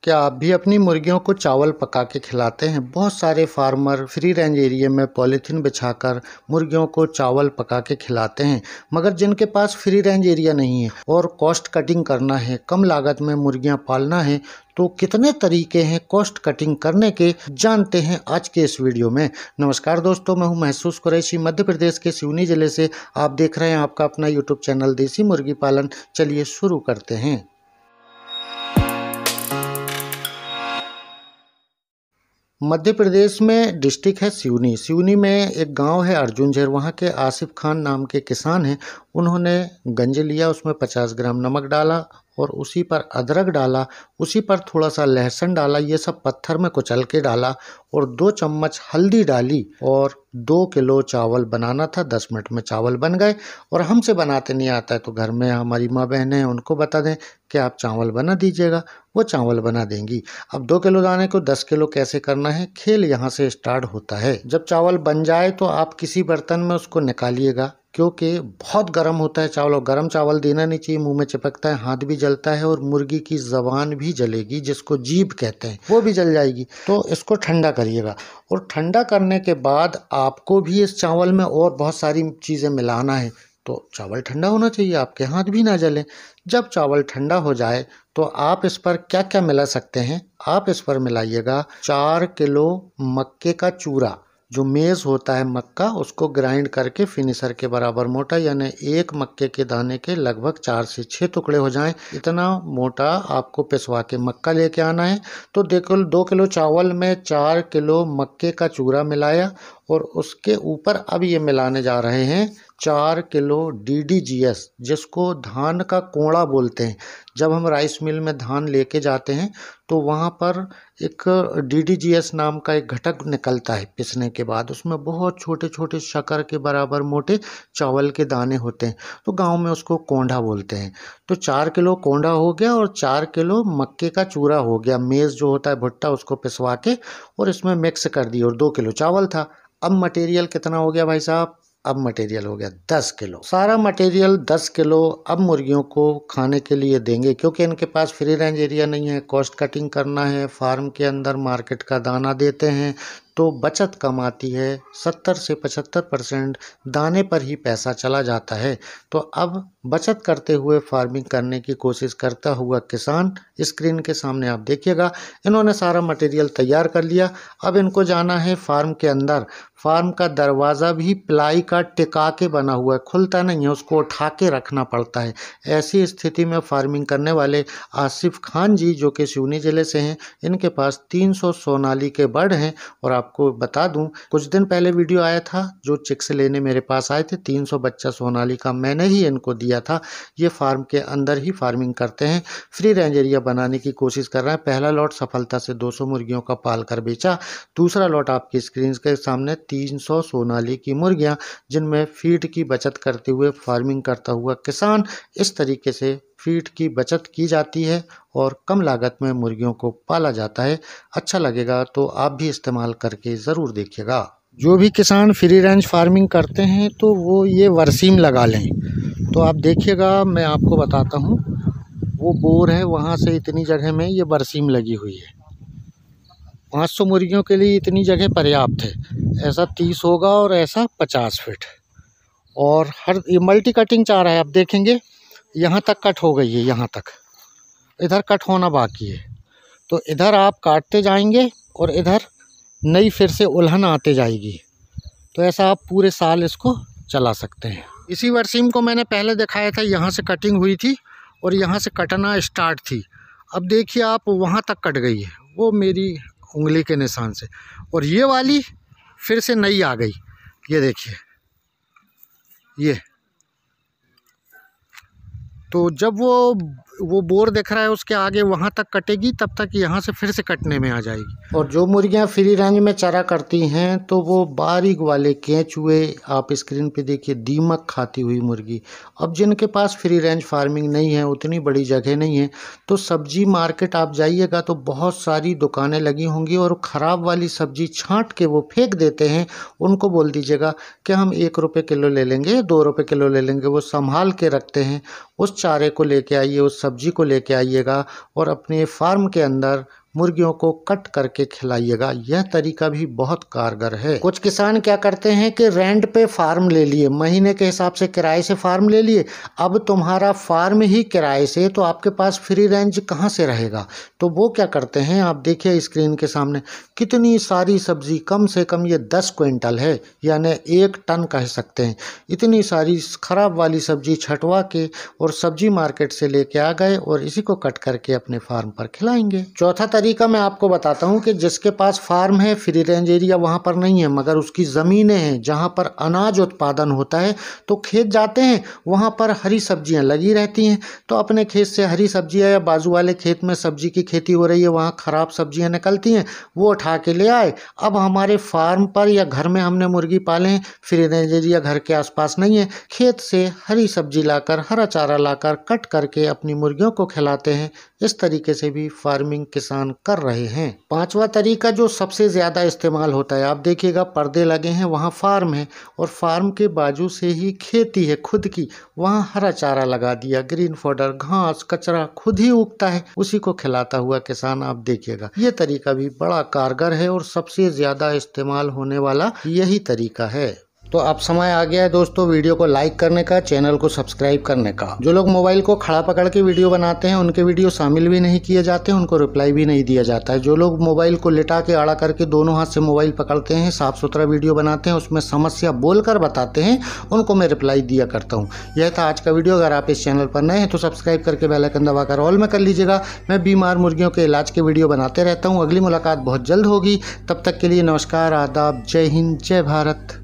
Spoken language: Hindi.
क्या आप भी अपनी मुर्गियों को चावल पका के खिलाते हैं? बहुत सारे फार्मर फ्री रेंज एरिया में पॉलीथीन बिछाकर मुर्गियों को चावल पका के खिलाते हैं, मगर जिनके पास फ्री रेंज एरिया नहीं है और कॉस्ट कटिंग करना है, कम लागत में मुर्गियां पालना है, तो कितने तरीके हैं कॉस्ट कटिंग करने के, जानते हैं आज के इस वीडियो में। नमस्कार दोस्तों, मैं हूं महसूस कुरैशी, मध्य प्रदेश के सिवनी जिले से। आप देख रहे हैं आपका अपना यूट्यूब चैनल देसी मुर्गी पालन। चलिए शुरू करते हैं। मध्य प्रदेश में डिस्ट्रिक्ट है सिवनी। सिवनी में एक गांव है अर्जुनझर, वहां के आसिफ खान नाम के किसान हैं। उन्होंने गंज लिया, उसमें 50 ग्राम नमक डाला और उसी पर अदरक डाला, उसी पर थोड़ा सा लहसुन डाला, ये सब पत्थर में कुचल के डाला और 2 चम्मच हल्दी डाली और 2 किलो चावल बनाना था। 10 मिनट में चावल बन गए। और हमसे बनाते नहीं आता है तो घर में हमारी माँ बहनें हैं, उनको बता दें कि आप चावल बना दीजिएगा, वो चावल बना देंगी। अब 2 किलो दाने को 10 किलो कैसे करना है, खेल यहाँ से स्टार्ट होता है। जब चावल बन जाए तो आप किसी बर्तन में उसको निकालिएगा, क्योंकि बहुत गर्म होता है चावल और गर्म चावल देना नहीं चाहिए, मुंह में चिपकता है, हाथ भी जलता है और मुर्गी की जबान भी जलेगी, जिसको जीभ कहते हैं, वो भी जल जाएगी। तो इसको ठंडा करिएगा और ठंडा करने के बाद आपको भी इस चावल में और बहुत सारी चीज़ें मिलाना है, तो चावल ठंडा होना चाहिए, आपके हाथ भी ना जलें। जब चावल ठंडा हो जाए तो आप इस पर क्या क्या मिला सकते हैं, आप इस पर मिलाइएगा 4 किलो मक्के का चूरा, जो मेज़ होता है मक्का, उसको ग्राइंड करके फिनिशर के बराबर मोटा, यानी एक मक्के के दाने के लगभग 4 से 6 टुकड़े हो जाएं, इतना मोटा आपको पिसवा के मक्का लेके आना है। तो देखो 2 किलो चावल में 4 किलो मक्के का चूरा मिलाया और उसके ऊपर अब ये मिलाने जा रहे हैं 4 किलो DDGS, जिसको धान का कोड़ा बोलते हैं। जब हम राइस मिल में धान लेके जाते हैं तो वहाँ पर एक DDGS नाम का एक घटक निकलता है पिसने के बाद, उसमें बहुत छोटे छोटे शक्कर के बराबर मोटे चावल के दाने होते हैं, तो गांव में उसको कोंढा बोलते हैं। तो 4 किलो कोंढा हो गया और 4 किलो मक्के का चूरा हो गया, मेज़ जो होता है भुट्टा, उसको पिसवा के और इसमें मिक्स कर दी, और 2 किलो चावल था। अब मटेरियल कितना हो गया भाई साहब? अब मटेरियल हो गया 10 किलो। सारा मटेरियल 10 किलो अब मुर्गियों को खाने के लिए देंगे, क्योंकि इनके पास फ्री रेंज एरिया नहीं है, कॉस्ट कटिंग करना है, फार्म के अंदर मार्केट का दाना देते हैं तो बचत कम आती है। 70 से 75% दाने पर ही पैसा चला जाता है। तो अब बचत करते हुए फार्मिंग करने की कोशिश करता हुआ किसान, स्क्रीन के सामने आप देखिएगा, इन्होंने सारा मटेरियल तैयार कर लिया। अब इनको जाना है फार्म के अंदर। फार्म का दरवाज़ा भी प्लाई का टिका के बना हुआ है, खुलता नहीं है, उसको उठा के रखना पड़ता है। ऐसी स्थिति में फार्मिंग करने वाले आसिफ खान जी, जो कि सिवनी ज़िले से हैं, इनके पास 300 सोनाली के बर्ड हैं। और आपको बता दूं, कुछ दिन पहले वीडियो आया था, जो चिक्स लेने मेरे पास आए थे, 300 बच्चा सोनाली का मैंने ही इनको दिया था। ये फार्म के अंदर ही फार्मिंग करते हैं, फ्री रेंज एरिया बनाने की कोशिश कर रहे हैं। पहला लॉट सफलता से 200 मुर्गियों का पाल कर बेचा। दूसरा लॉट आपकी स्क्रीन के सामने 300 सोनाली की मुर्गियां, जिनमें फीड की बचत करते हुए फार्मिंग करता हुआ किसान, इस तरीके से फीड की बचत की जाती है और कम लागत में मुर्गियों को पाला जाता है। अच्छा लगेगा तो आप भी इस्तेमाल करके ज़रूर देखिएगा। जो भी किसान फ्री रेंज फार्मिंग करते हैं तो वो ये वर्सीम लगा लें। तो आप देखिएगा, मैं आपको बताता हूँ, वो बोर है, वहाँ से इतनी जगह में ये वर्सीम लगी हुई है। 500 मुर्गियों के लिए इतनी जगह पर्याप्त है। ऐसा 30 होगा और ऐसा 50 फीट। और हर ये मल्टी कटिंग चाह रहा है, आप देखेंगे यहाँ तक कट हो गई है, यहाँ तक, इधर कट होना बाकी है। तो इधर आप काटते जाएंगे और इधर नई फिर से उल्हन आते जाएगी। तो ऐसा आप पूरे साल इसको चला सकते हैं। इसी वर्सीम को मैंने पहले दिखाया था, यहाँ से कटिंग हुई थी और यहाँ से कटना स्टार्ट थी। अब देखिए आप, वहाँ तक कट गई है, वो मेरी उंगली के निशान से, और ये वाली फिर से नई आ गई। ये देखिए, ये तो जब वो बोर दिख रहा है उसके आगे वहाँ तक कटेगी, तब तक यहाँ से फिर से कटने में आ जाएगी। और जो मुर्गियाँ फ्री रेंज में चरा करती हैं तो वो बारीक वाले केंचुए, आप स्क्रीन पे देखिए, दीमक खाती हुई मुर्गी। अब जिनके पास फ्री रेंज फार्मिंग नहीं है, उतनी बड़ी जगह नहीं है, तो सब्जी मार्केट आप जाइएगा तो बहुत सारी दुकानें लगी होंगी और ख़राब वाली सब्जी छाँट के वो फेंक देते हैं। उनको बोल दीजिएगा कि हम 1 रुपये किलो ले लेंगे, 2 रुपये किलो ले लेंगे, वो संभाल के रखते हैं। उस चारे को लेके आइए, उस सब्जी को लेके आइएगा और अपने फार्म के अंदर मुर्गियों को कट करके खिलाइएगा। यह तरीका भी बहुत कारगर है। कुछ किसान क्या करते हैं कि रेंट पे फार्म ले लिए, महीने के हिसाब से किराए से फार्म ले लिए। अब तुम्हारा फार्म ही किराए से, तो आपके पास फ्री रेंज कहाँ से रहेगा। तो वो क्या करते हैं, आप देखिए स्क्रीन के सामने कितनी सारी सब्जी, कम से कम ये 10 क्विंटल है, यानी 1 टन कह सकते हैं। इतनी सारी खराब वाली सब्जी छटवा के और सब्जी मार्केट से लेके आ गए और इसी को कट करके अपने फार्म पर खिलाएंगे। चौथा तरीका मैं आपको बताता हूं कि जिसके पास फार्म है, फ्री रेंज एरिया वहां पर नहीं है, मगर उसकी ज़मीनें हैं जहां पर अनाज उत्पादन होता है, तो खेत जाते हैं, वहां पर हरी सब्जियां लगी रहती हैं। तो अपने खेत से हरी सब्जियां, या बाजू वाले खेत में सब्जी की खेती हो रही है, वहां खराब सब्जियां निकलती हैं, वो उठा के ले आए। अब हमारे फार्म पर या घर में हमने मुर्गी पाले हैं, फ्री रेंज एरिया घर के आसपास नहीं है, खेत से हरी सब्जी लाकर, हरा चारा लाकर कट करके अपनी मुर्गियों को खिलाते हैं। इस तरीके से भी फार्मिंग किसान कर रहे हैं। पांचवा तरीका जो सबसे ज्यादा इस्तेमाल होता है, आप देखिएगा पर्दे लगे हैं, वहां फार्म है और फार्म के बाजू से ही खेती है खुद की, वहां हरा चारा लगा दिया, ग्रीन फॉडर, घास कचरा खुद ही उगता है, उसी को खिलाता हुआ किसान। आप देखिएगा ये तरीका भी बड़ा कारगर है और सबसे ज्यादा इस्तेमाल होने वाला यही तरीका है। तो अब समय आ गया है दोस्तों वीडियो को लाइक करने का, चैनल को सब्सक्राइब करने का। जो लोग मोबाइल को खड़ा पकड़ के वीडियो बनाते हैं उनके वीडियो शामिल भी नहीं किए जाते हैं, उनको रिप्लाई भी नहीं दिया जाता है। जो लोग मोबाइल को लिटा के आड़ा करके दोनों हाथ से मोबाइल पकड़ते हैं, साफ सुथरा वीडियो बनाते हैं, उसमें समस्या बोलकर बताते हैं, उनको मैं रिप्लाई दिया करता हूँ। यह था आज का वीडियो। अगर आप इस चैनल पर नए हैं तो सब्सक्राइब करके बेल आइकन दबाकर ऑल में कर लीजिएगा। मैं बीमार मुर्गियों के इलाज के वीडियो बनाते रहता हूँ। अगली मुलाकात बहुत जल्द होगी, तब तक के लिए नमस्कार, आदाब, जय हिंद, जय भारत।